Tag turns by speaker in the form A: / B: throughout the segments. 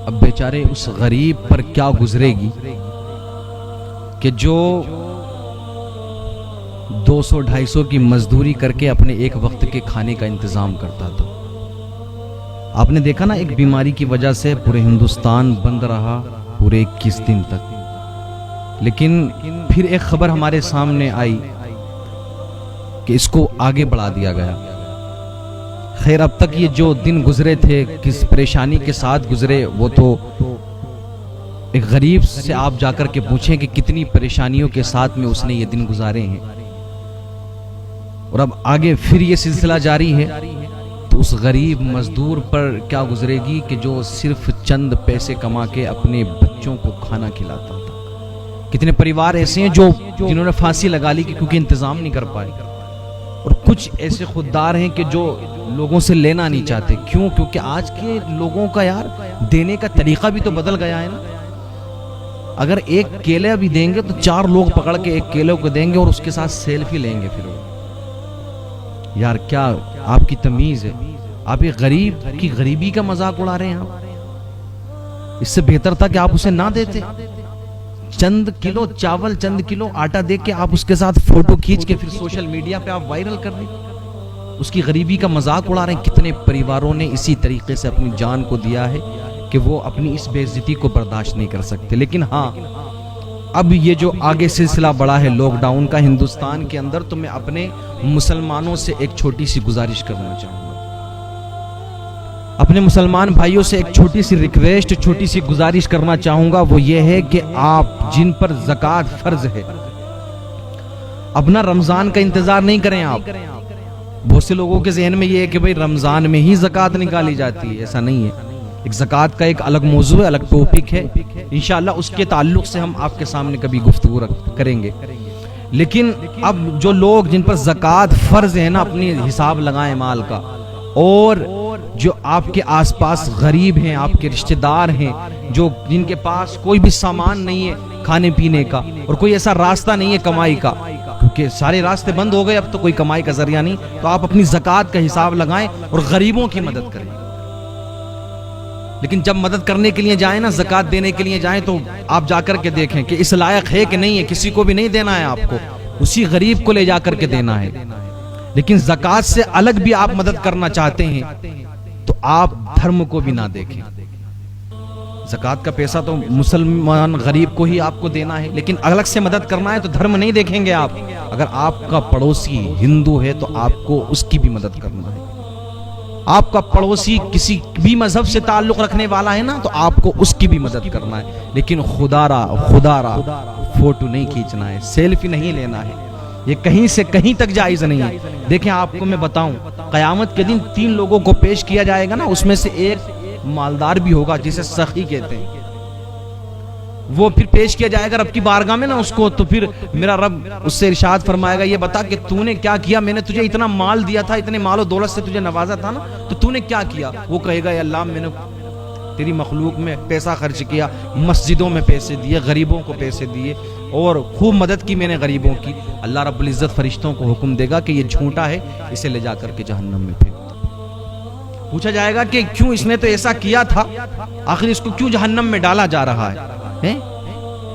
A: اب بیچارے اس غریب پر کیا گزرے گی کہ جو 200-250 کی مزدوری کر کے اپنے ایک وقت کے کھانے کا انتظام کرتا تھا۔ آپ نے دیکھا نا، ایک بیماری کی وجہ سے پورے ہندوستان بند رہا پورے 21 دن تک، لیکن پھر ایک خبر ہمارے سامنے آئی کہ اس کو آگے بڑھا دیا گیا۔ خیر، اب تک یہ جو دن گزرے تھے کس پریشانی کے ساتھ گزرے، وہ تو ایک غریب سے آپ جا کر کے پوچھیں کہ کتنی پریشانیوں کے ساتھ میں اس نے یہ دن گزارے ہیں، اور اب آگے پھر یہ سلسلہ جاری ہے تو اس غریب مزدور پر کیا گزرے گی کہ جو صرف چند پیسے کما کے اپنے بچوں کو کھانا کھلاتا تھا۔ کتنے پریوار ایسے ہیں جنہوں نے پھانسی لگا لی کیونکہ انتظام نہیں کر پائے، اور کچھ ایسے خوددار ہیں کہ جو لوگوں سے لینا نہیں چاہتے۔ کیوں؟ کیونکہ آج کے لوگوں کا یار دینے کا طریقہ بھی تو بدل گیا ہے نا۔ اگر ایک کیلا بھی دیں گے تو 4 لوگ پکڑ کے ایک کیلے کو دیں گے اور اس کے ساتھ سیلفی لیں گے۔ پھر یار کیا آپ کی تمیز ہے؟ آپ ایک غریب کی غریبی کا مذاق اڑا رہے ہیں۔ آپ اس سے بہتر تھا کہ آپ اسے نہ دیتے۔ چند کلو چاول، چند کلو آٹا دے کے آپ اس کے ساتھ فوٹو کھینچ کے پھر سوشل میڈیا پہ آپ وائرل کر دیں، اس کی غریبی کا مذاق اڑا رہے ہیں۔ کتنے پریواروں نے اسی طریقے سے اپنی جان کو دیا ہے کہ وہ اپنی اس بے عزتی کو برداشت نہیں کر سکتے۔ لیکن ہاں، اب یہ جو آگے سلسلہ بڑا ہے لاک ڈاؤن کا ہندوستان کے اندر، تو میں اپنے مسلمانوں سے ایک چھوٹی سی گزارش کرنا چاہوں گا، اپنے مسلمان بھائیوں سے ایک چھوٹی سی ریکویسٹ، چھوٹی سی گزارش کرنا چاہوں گا۔ وہ یہ ہے کہ آپ جن پر زکوٰۃ فرض ہے، اپنا رمضان کا انتظار نہیں کریں۔ آپ بہت سے لوگوں کے ذہن میں یہ ہے کہ بھئی رمضان میں ہی زکوٰۃ نکالی جاتی ہے، ایسا نہیں ہے۔ ایک زکوٰۃ کا ایک الگ موضوع ہے، الگ ٹاپک ہے، انشاءاللہ اس کے تعلق سے ہم آپ کے سامنے کبھی گفتگو کریں گے۔ لیکن اب جو لوگ جن پر زکوٰۃ فرض ہے نا، اپنی حساب لگائیں مال کا، اور جو آپ کے آس پاس غریب ہیں، آپ کے رشتہ دار ہیں، جن کے پاس کوئی بھی سامان نہیں ہے کھانے پینے کا، اور کوئی ایسا راستہ نہیں ہے کمائی کا، کیونکہ سارے راستے بند ہو گئے، اب تو کوئی کمائی کا ذریعہ نہیں، تو آپ اپنی زکوٰۃ کا حساب لگائیں اور غریبوں کی مدد کریں۔ لیکن جب مدد کرنے کے لیے جائیں نا، زکوٰۃ دینے کے لیے جائیں، تو آپ جا کر کے دیکھیں کہ اس لائق ہے کہ نہیں ہے۔ کسی کو بھی نہیں دینا ہے، آپ کو اسی غریب کو لے جا کر کے دینا ہے۔ لیکن زکوٰۃ سے الگ بھی آپ مدد کرنا چاہتے ہیں تو آپ دھرم کو بھی نہ دیکھیں۔ زکوٰۃ کا پیسہ تو مسلمان غریب کو ہی آپ کو دینا ہے، لیکن الگ سے مدد کرنا ہے تو دھرم نہیں دیکھیں گے آپ۔ اگر آپ کا پڑوسی ہندو ہے تو آپ کو اس کی بھی مدد کرنا ہے۔ آپ کا پڑوسی کسی بھی مذہب سے تعلق رکھنے والا ہے نا، تو آپ کو اس کی بھی مدد کرنا ہے۔ لیکن خدا را فوٹو نہیں کھینچنا ہے، سیلفی نہیں لینا ہے، یہ کہیں سے کہیں تک جائز نہیں ہے۔ دیکھیں، آپ کو میں بتاؤں، قیامت کے دن 3 لوگوں کو پیش کیا جائے گا نا، اس میں سے ایک مالدار بھی ہوگا جسے سخی کہتے ہیں، وہ پھر پیش کیا جائے گا رب کی بارگاہ میں نا اس کو، تو پھر میرا رب اس سے ارشاد فرمائے گا، یہ بتا کہ تو نے کیا کیا؟ میں نے تجھے اتنا مال دیا تھا، اتنے مال و دولت سے تجھے نوازا تھا نا، تو نے کیا کیا؟ وہ کہے گا، اے اللہ، میں نے تیری مخلوق میں پیسہ خرچ کیا، مسجدوں میں پیسے دیے، غریبوں کو پیسے دیے، اور خوب مدد کی میں نے غریبوں کی۔ اللہ رب العزت فرشتوں کو حکم دے گا کہ یہ جھوٹا ہے، اسے لے جا کر کے جہنم میں پھینک دو۔ پوچھا جائے گا کہ کیوں؟ اس نے تو ایسا کیا تھا، آخر اس کو کیوں جہنم میں ڈالا جا رہا ہے؟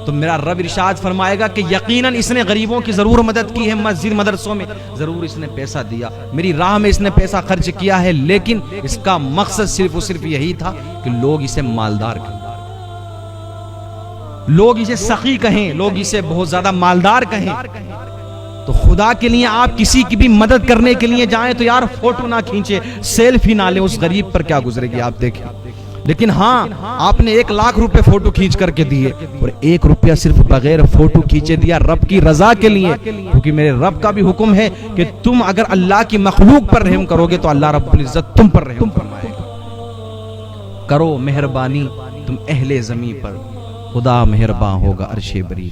A: تو میرا رب ارشاد فرمائے گا کہ یقیناً اس نے غریبوں کی ضرور مدد کی ہے، مسجد مدرسوں میں ضرور اس نے پیسہ دیا، میری راہ میں اس نے پیسہ خرچ کیا ہے، لیکن اس کا مقصد صرف اور صرف یہی تھا کہ لوگ اسے مالدار کہیں، لوگ اسے سخی کہیں، لوگ اسے بہت زیادہ مالدار کہیں۔ تو خدا کے لیے آپ کسی کی بھی مدد کرنے کے لیے جائیں تو یار فوٹو نہ کھینچے، سیلفی نہ لیں، اس غریب پر کیا گزرے گی آپ دیکھیں۔ لیکن ہاں، آپ نے 1 لاکھ روپے فوٹو کھینچ کر کے دیے، اور 1 روپیہ صرف بغیر فوٹو کھینچے دیا رب کی رضا کے لیے، کیونکہ میرے رب کا بھی حکم ہے کہ تم اگر اللہ کی مخلوق پر رحم کرو گے تو اللہ رب العزت تم پر رحم فرمائے گا۔ کرو مہربانی تم اہل زمین پر، خدا مہربان ہوگا عرش بری۔